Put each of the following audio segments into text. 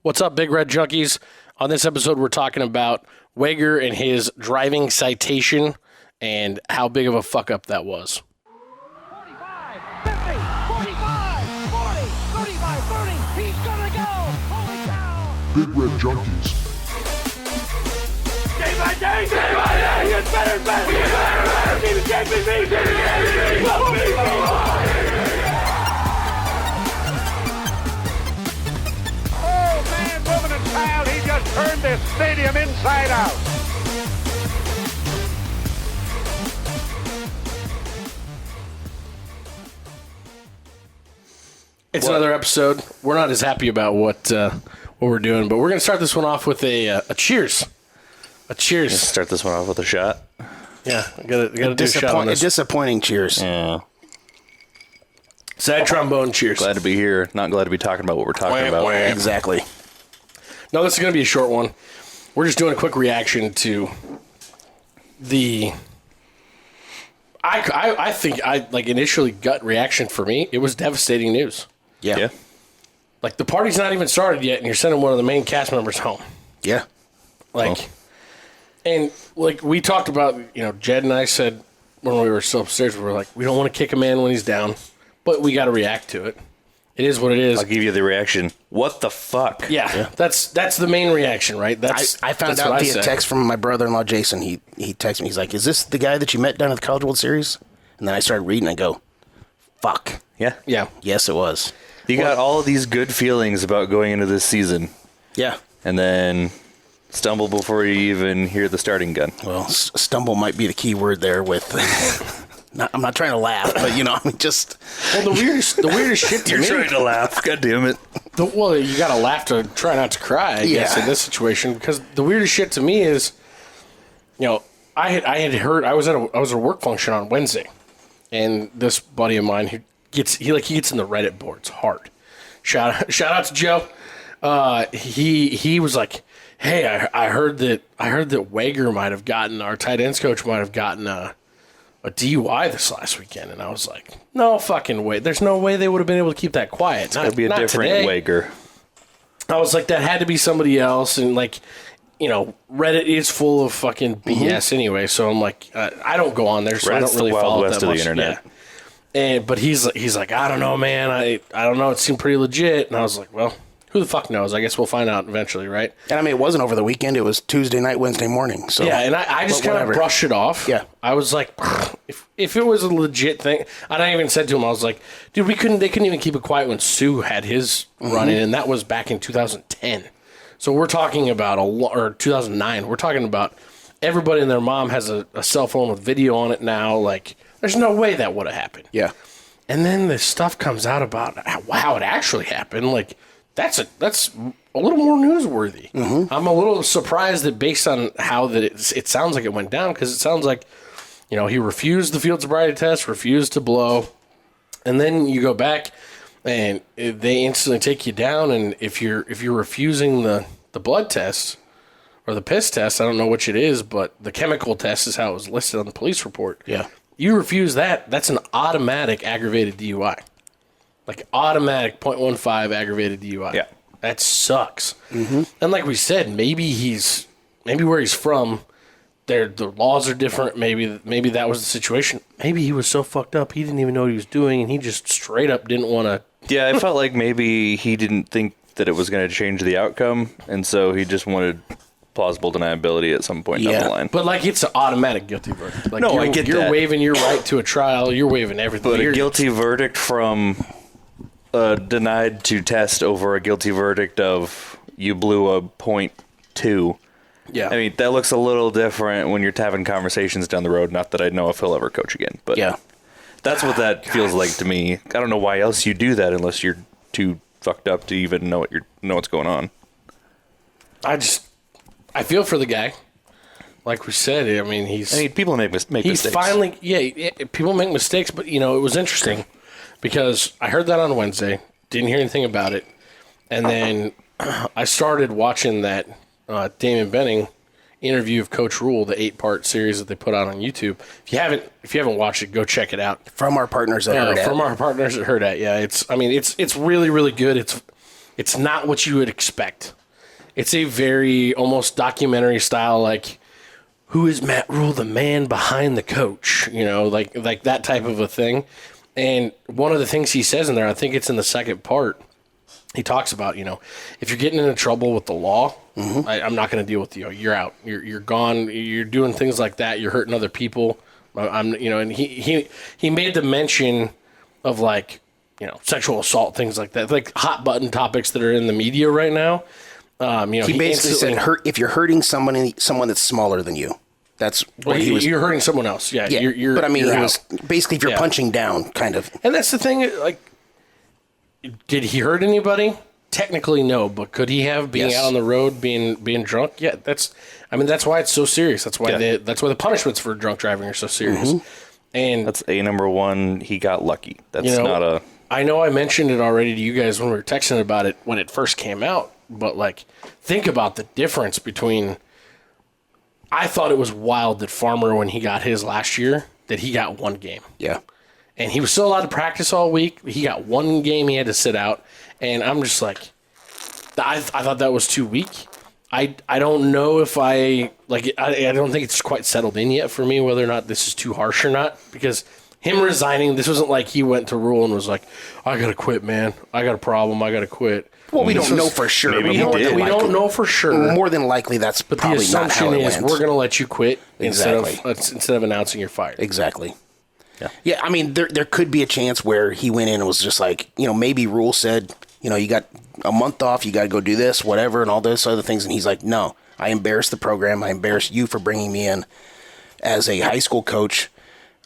What's up, Big Red Junkies? On this episode, we're talking about Wager and his driving citation and how big of a fuck-up that was. 45, 50, 45, 40, 35, 30. He's gonna go. Holy cow. Big Red Junkies. Day by day, he gets better and better. He gets better and better. Oh, man, woman, and child, he just turned this stadium inside out. It's another episode. We're not as happy about what we're doing, but we're going to start this one off with a cheers. A cheers. Start this one off with a shot. Yeah, got to do a shot on A this. disappointing cheers. Yeah. Sad trombone cheers. Glad to be here. Not glad to be talking about what we're talking about. Exactly. No, this is going to be a short one. We're just doing a quick reaction to the... I think initially gut reaction for me, it was devastating news. Yeah. Like, the party's not even started yet, and you're sending one of the main cast members home. Yeah. And we talked about, Jed and I said when we were still upstairs, we were like, we don't want to kick a man when he's down, but we got to react to it. It is what it is. I'll give you the reaction. What the fuck? Yeah. That's the main reaction, right? I found out via text from my brother-in-law, Jason. He texted me. He's like, is this the guy that you met down at the College World Series? And then I started reading and I go, fuck. Yeah. Yeah. Yes, it was. You got all of these good feelings about going into this season, Yeah. and then stumble before you even hear the starting gun. Well, stumble might be the key word there with... I'm not trying to laugh, but, just... Well, the weirdest shit to me... You're trying to laugh. God damn it. You got to laugh to try not to cry, I guess, in this situation. Because the weirdest shit to me is, I had heard... I was at a work function on Wednesday, and this buddy of mine, he gets in the Reddit boards hard. Shout out to Joe. He was like, hey, I heard that Wager might have gotten... Our tight ends coach might have gotten a DUI this last weekend, and I was like, no fucking way. There's no way they would have been able to keep that quiet. It's That'd be a different today. Wager. I was like, that had to be somebody else, and Reddit is full of fucking BS anyway, so I'm like, I don't go on there, so Reddit's I don't really the Wild follow it West that of much. the internet. Yeah. But he's like, I don't know, man. I don't know. It seemed pretty legit, and I was like, well, who the fuck knows? I guess we'll find out eventually, right? And it wasn't over the weekend. It was Tuesday night, Wednesday morning. So yeah, and I just kind of brushed it off. Yeah. I was like, if it was a legit thing, and I even said to him, I was like, dude, they couldn't even keep it quiet when Sue had his run in, and that was back in 2010. So we're talking about or 2009. We're talking about everybody and their mom has a cell phone with video on it now. Like, there's no way that would have happened. Yeah. And then this stuff comes out about how it actually happened. Like, that's a little more newsworthy. I'm a little surprised that based on how it sounds like it went down, because it sounds like, he refused the field sobriety test, refused to blow, and then you go back and they instantly take you down. And if you're refusing the blood test or the piss test, I don't know which it is, but the chemical test is how it was listed on the police report. Yeah. You refuse that, that's an automatic aggravated DUI. Like, automatic 0.15 aggravated DUI. Yeah. That sucks. And like we said, maybe where he's from, the laws are different. Maybe that was the situation. Maybe he was so fucked up he didn't even know what he was doing, and he just straight up didn't want to. Yeah, I felt like maybe he didn't think that it was going to change the outcome, and so he just wanted plausible deniability at some point down the line. But it's an automatic guilty verdict. Like, No, I get you're that. waiving your right to a trial. You're waiving everything. But a guilty verdict from denied to test over a guilty verdict of you blew a 0.2. Yeah. I mean, that looks a little different when you're having conversations down the road. Not that I know if he'll ever coach again, but Yeah. that's what that feels like to me. I don't know why else you do that unless you're too fucked up to even know what's going on. I feel for the guy. Like we said, People make mistakes. He's finally, people make mistakes, but, it was interesting because I heard that on Wednesday, didn't hear anything about it, and then I started watching that Damon Benning interview of Coach Rule, the 8-part series that they put out on YouTube. If you haven't watched it, go check it out. From our partners at Herd At. From our partners at Herd At, yeah. It's really, really good. It's not what you would expect. It's a very almost documentary style, like, who is Matt Rule, the man behind the coach? You know, like that type of a thing. And one of the things he says in there, I think it's in the second part, he talks about, you know, if you're getting into trouble with the law, I'm not going to deal with you. You're out. You're gone. You're doing things like that. You're hurting other people. You know, and he made the mention of, like, you know, sexual assault, things like that, like hot button topics that are in the media right now. You know, he basically said, if you're hurting someone that's smaller than you, that's what he was. You're hurting someone else. Yeah. You're, but I mean, he was basically, if you're punching down, kind of. And that's the thing. Like, did he hurt anybody? Technically, no. But could he have, being out on the road, being drunk? Yeah. That's why it's so serious. That's why the punishments for drunk driving are so serious. And that's number one. He got lucky. That's, you know, not a. I know I mentioned it already to you guys when we were texting about it when it first came out. But, like, think about the difference between. I thought it was wild that Farmer, when he got his last year, that he got one game. Yeah. And he was still allowed to practice all week. He got one game he had to sit out. And I'm just like, I thought that was too weak. I don't know if I don't think it's quite settled in yet for me whether or not this is too harsh or not. Because him resigning, this wasn't like he went to Rule and was like, I got to quit, man. I got a problem. I got to quit. Well, we don't know for sure. We don't know for sure. More than likely, that's probably the assumption not how it is went. we're going to let you quit instead of announcing you're fired. Exactly. Yeah. I mean, there could be a chance where he went in and was just like, you know, maybe Rule said, you know, you got a month off, you got to go do this, whatever, and all those other things, and he's like, no, I embarrassed the program. I embarrassed you for bringing me in as a high school coach.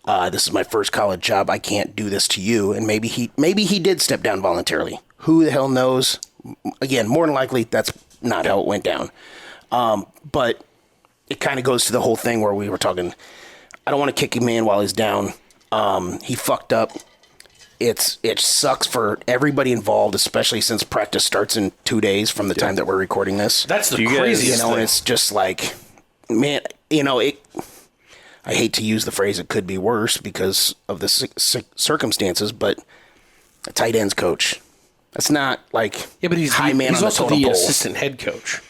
This is my first college job. I can't do this to you. And maybe he did step down voluntarily. Who the hell knows? Again, more than likely, that's not how it went down. But it kind of goes to the whole thing where we were talking, I don't want to kick him in while he's down. He fucked up. It sucks for everybody involved, especially since practice starts in 2 days from the time that we're recording this. That's the craziest thing. And it's just like, man, you know, I hate to use the phrase, it could be worse because of the circumstances, but a tight ends coach. That's not like but he's high man on the totem pole. He's also the assistant head coach.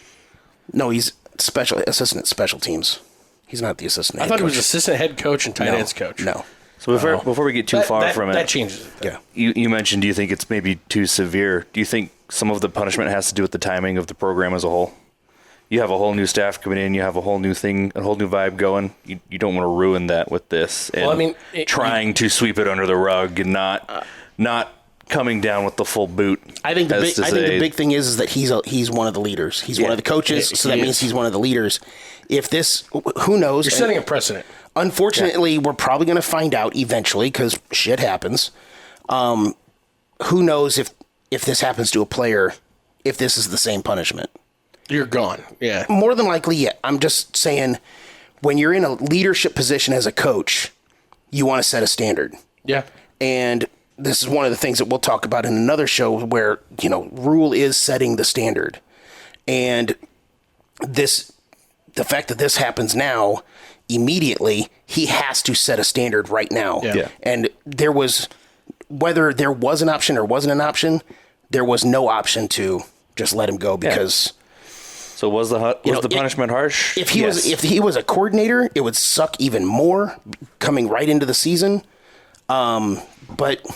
No, he's assistant special teams. He's not the assistant head coach. I thought he was assistant head coach and tight ends coach. No. So before we get too far from it, that changes it. Yeah. You mentioned, do you think it's maybe too severe? Do you think some of the punishment has to do with the timing of the program as a whole? You have a whole new staff coming in. You have a whole new thing, a whole new vibe going. You don't want to ruin that with this. And trying to sweep it under the rug and not coming down with the full boot. I think the big thing is that he's one of the leaders. He's one of the coaches, so that means he's one of the leaders. If this, who knows? You're setting a precedent. Unfortunately, we're probably going to find out eventually because shit happens. Who knows if this happens to a player, if this is the same punishment? You're gone. Yeah. More than likely, yeah. I'm just saying, when you're in a leadership position as a coach, you want to set a standard. Yeah. And this is one of the things that we'll talk about in another show where, you know, Rule is setting the standard. And the fact that this happens now, immediately, he has to set a standard right now. Yeah. And whether there was an option or wasn't an option, there was no option to just let him go because... Yeah. So was the punishment harsh? If he was a coordinator, it would suck even more coming right into the season. But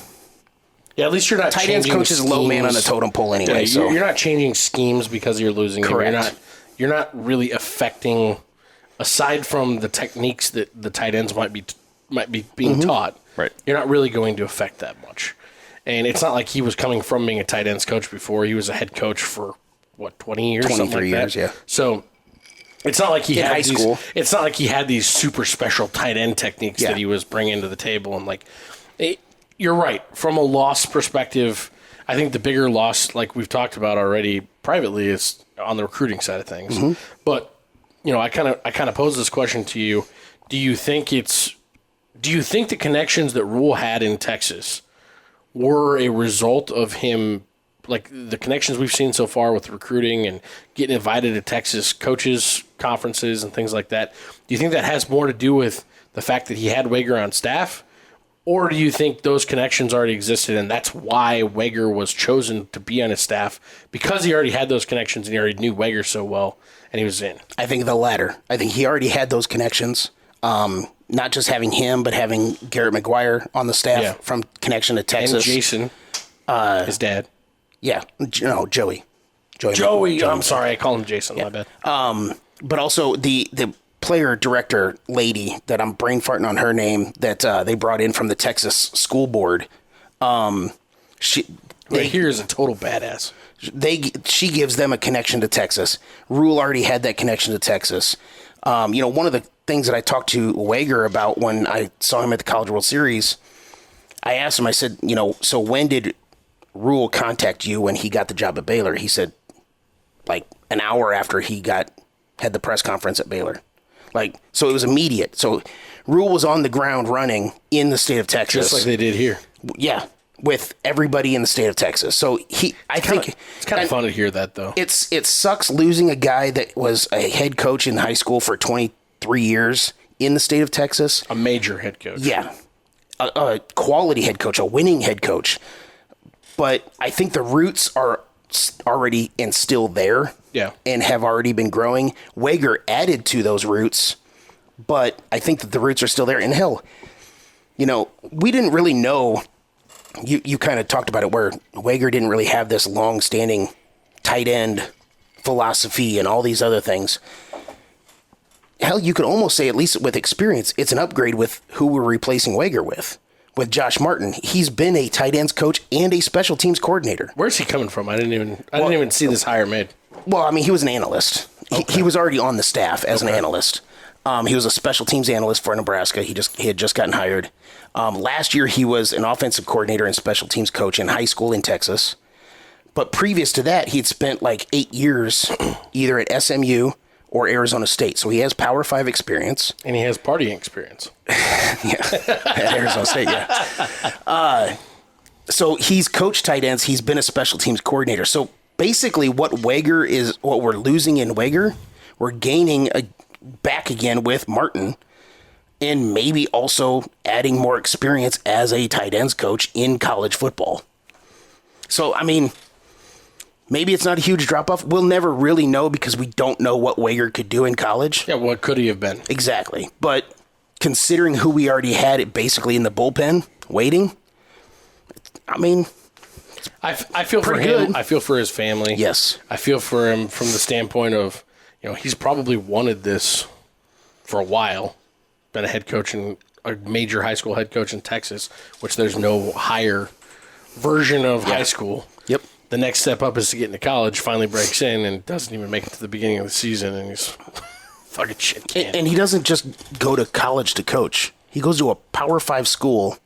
yeah, at least you're not tight ends coach is low man on the totem pole anyway. Yeah, you're not changing schemes because you're losing. Correct. You're not really affecting, aside from the techniques that the tight ends might be being taught. Right. You're not really going to affect that much. And it's not like he was coming from being a tight ends coach before. He was a head coach for 20 years, 23 years, that. yeah. So it's not like he had high school. It's not like he had these super special tight end techniques that he was bringing to the table. And you're right. From a loss perspective, I think the bigger loss, like we've talked about already privately, is on the recruiting side of things. But I kind of pose this question to you: Do you think the connections that Rule had in Texas were a result of him? Like the connections we've seen so far with recruiting and getting invited to Texas coaches conferences and things like that. Do you think that has more to do with the fact that he had Wager on staff, Or do you think those connections already existed, and that's why Wager was chosen to be on his staff, because he already had those connections and he already knew Wager so well, and he was in? I think the latter. I think he already had those connections, not just having him, but having Garrett McGuire on the staff from connection to Texas. And Jason, his dad. Yeah, no, Joey. Joey. I'm sorry, I call him Jason. My bad. But also the player director lady that I'm brain farting on her name that they brought in from the Texas school board. She here is a total badass. She gives them a connection to Texas. Rule already had that connection to Texas. One of the things that I talked to Wager about when I saw him at the College World Series, I asked him, I said, so when did Rule contact you when he got the job at Baylor? He said, like an hour after he had the press conference at Baylor. So it was immediate. So Rule was on the ground running in the state of Texas. Just like they did here. Yeah, with everybody in the state of Texas. So I think it's kind of fun to hear that, though. It sucks losing a guy that was a head coach in high school for 23 years in the state of Texas. A major head coach. Yeah. A quality head coach, a winning head coach. But I think the roots are already and still there. Yeah. And have already been growing. Wager added to those roots, but I think that the roots are still there. And hell, we didn't really know. You kind of talked about it where Wager didn't really have this long-standing tight end philosophy and all these other things. Hell, you could almost say, at least with experience, it's an upgrade with who we're replacing Wager with Josh Martin. He's been a tight ends coach and a special teams coordinator. Where's he coming from? I didn't even see this hire made. Well, I mean, he was an analyst. Okay. He was already on the staff as an analyst. He was a special teams analyst for Nebraska. He had just gotten hired. Last year, he was an offensive coordinator and special teams coach in high school in Texas. But previous to that, he'd spent like 8 years either at SMU or Arizona State. So he has Power 5 experience. And he has partying experience. Yeah, at Arizona State, yeah. So he's coached tight ends. He's been a special teams coordinator. So basically what we're losing in Wager, we're gaining back again with Martin, and maybe also adding more experience as a tight ends coach in college football. So, I mean, maybe it's not a huge drop-off. We'll never really know because we don't know what Wager could do in college. Yeah, what could he have been? Exactly. But considering who we already had it basically in the bullpen waiting, I mean, I feel for him. Good. I feel for his family. Yes. I feel for him from the standpoint of, he's probably wanted this for a while. Been a head coach a major high school head coach in Texas, which there's no higher version of high school. Yep. The next step up is to get into college, finally breaks in, and doesn't even make it to the beginning of the season, and he's fucking shit can. And he doesn't just go to college to coach. He goes to a Power 5 school,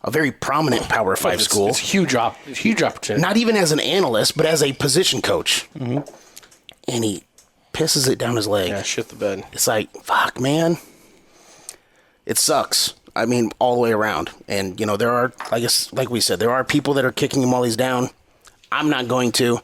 a very prominent Power 5 school. It's a huge opportunity. Not even as an analyst, but as a position coach. Mm-hmm. And he pisses it down his leg. Yeah, shit the bed. It's like, fuck, man. It sucks. I mean, all the way around. And, there are, I guess, like we said, there are people that are kicking him while he's down. I'm not going to.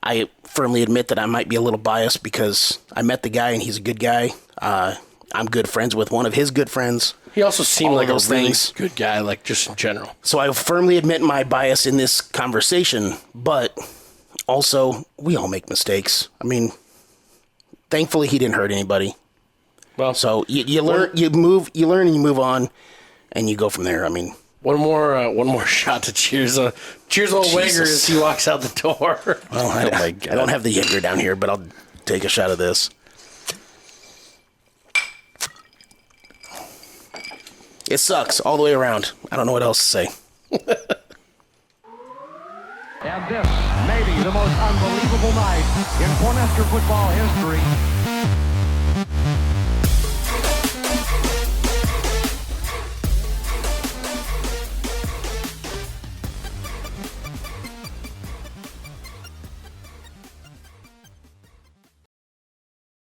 I firmly admit that I might be a little biased because I met the guy and he's a good guy. I'm good friends with one of his good friends. He also seemed like a really things. Good guy, like just in general. So I firmly admit my bias in this conversation, but also we all make mistakes. I mean, thankfully he didn't hurt anybody. Well, so you learn, you learn and you move on, and you go from there. I mean, one more shot to cheers old Wager as he walks out the door. Well, I don't have the Jaeger down here, but I'll take a shot of this. It sucks all the way around. I don't know what else to say. And this may be the most unbelievable night in Cornhusker football history.